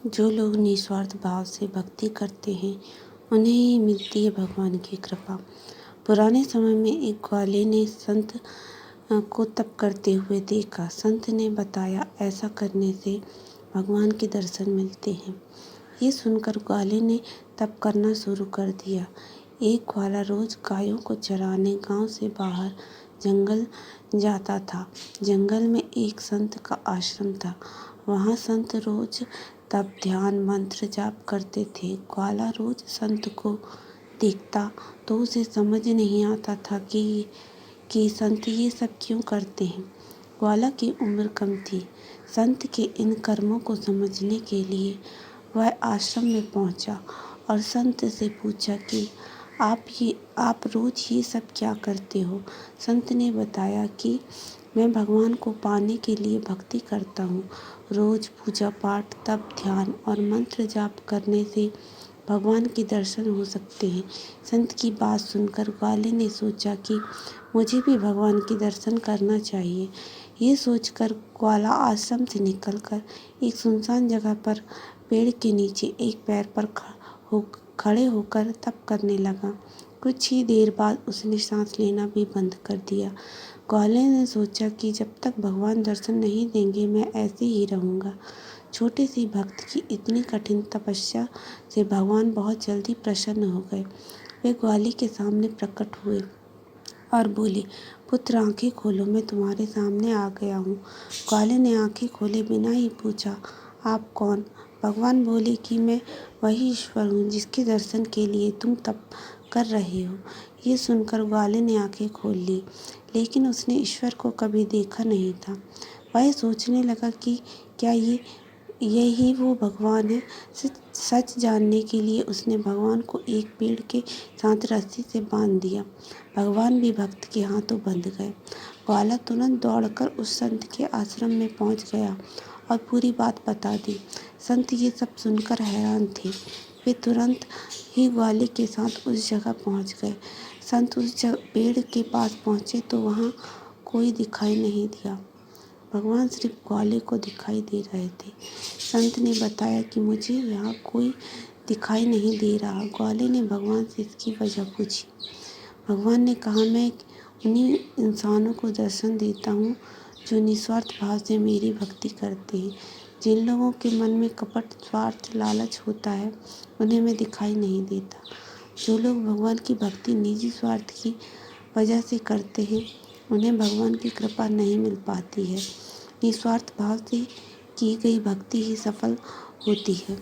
जो लोग निस्वार्थ भाव से भक्ति करते हैं उन्हें ही मिलती है भगवान की कृपा। पुराने समय में एक ग्वाले ने संत को तप करते हुए देखा। संत ने बताया ऐसा करने से भगवान के दर्शन मिलते हैं। ये सुनकर ग्वाले ने तप करना शुरू कर दिया। एक ग्वाला रोज गायों को चराने गांव से बाहर जंगल जाता था। जंगल में एक संत का आश्रम था। वहाँ संत रोज तप, ध्यान, मंत्र जाप करते थे। ग्वाला रोज संत को देखता तो उसे समझ नहीं आता था कि संत ये सब क्यों करते हैं। ग्वाला की उम्र कम थी। संत के इन कर्मों को समझने के लिए वह आश्रम में पहुंचा और संत से पूछा कि आप रोज ये सब क्या करते हो। संत ने बताया कि मैं भगवान को पाने के लिए भक्ति करता हूँ। रोज पूजा पाठ, तप, ध्यान और मंत्र जाप करने से भगवान के दर्शन हो सकते हैं। संत की बात सुनकर ग्वाले ने सोचा कि मुझे भी भगवान के दर्शन करना चाहिए। ये सोचकर ग्वाला आश्रम से निकलकर एक सुनसान जगह पर पेड़ के नीचे एक पैर पर खड़े होकर तप करने लगा। कुछ ही देर बाद उसने सांस लेना भी बंद कर दिया। ग्वाले ने सोचा कि जब तक भगवान दर्शन नहीं देंगे मैं ऐसे ही रहूँगा। छोटे से भक्त की इतनी कठिन तपस्या से भगवान बहुत जल्दी प्रसन्न हो गए। वे ग्वाले के सामने प्रकट हुए और बोले, पुत्र आंखें खोलो, मैं तुम्हारे सामने आ गया हूँ। ग्वाले ने आंखें खोले बिना ही पूछा, आप कौन? भगवान बोले कि मैं वही ईश्वर हूँ जिसके दर्शन के लिए तुम तप कर रहे हो। ये सुनकर ग्वाले ने आंखें खोल ली, लेकिन उसने ईश्वर को कभी देखा नहीं था। वह सोचने लगा कि क्या यही वो भगवान है। सच जानने के लिए उसने भगवान को एक पेड़ के साथ रस्सी से बांध दिया। भगवान भी भक्त के हाथों बंध गए। ग्वाला तुरंत दौड़कर उस संत के आश्रम में पहुंच गया और पूरी बात बता दी। संत ये सब सुनकर हैरान थे। वे तुरंत ही ग्वाले के साथ उस जगह पहुंच गए। संत उस पेड़ के पास पहुंचे तो वहां कोई दिखाई नहीं दिया। भगवान सिर्फ ग्वाले को दिखाई दे रहे थे। संत ने बताया कि मुझे यहाँ कोई दिखाई नहीं दे रहा। ग्वाले ने भगवान से इसकी वजह पूछी। भगवान ने कहा, मैं उन्हीं इंसानों को दर्शन देता हूँ जो निस्वार्थ भाव से मेरी भक्ति करते हैं। जिन लोगों के मन में कपट, स्वार्थ, लालच होता है उन्हें मैं दिखाई नहीं देता। जो लोग भगवान की भक्ति निजी स्वार्थ की वजह से करते हैं उन्हें भगवान की कृपा नहीं मिल पाती है। निस्वार्थ भाव से की गई भक्ति ही सफल होती है।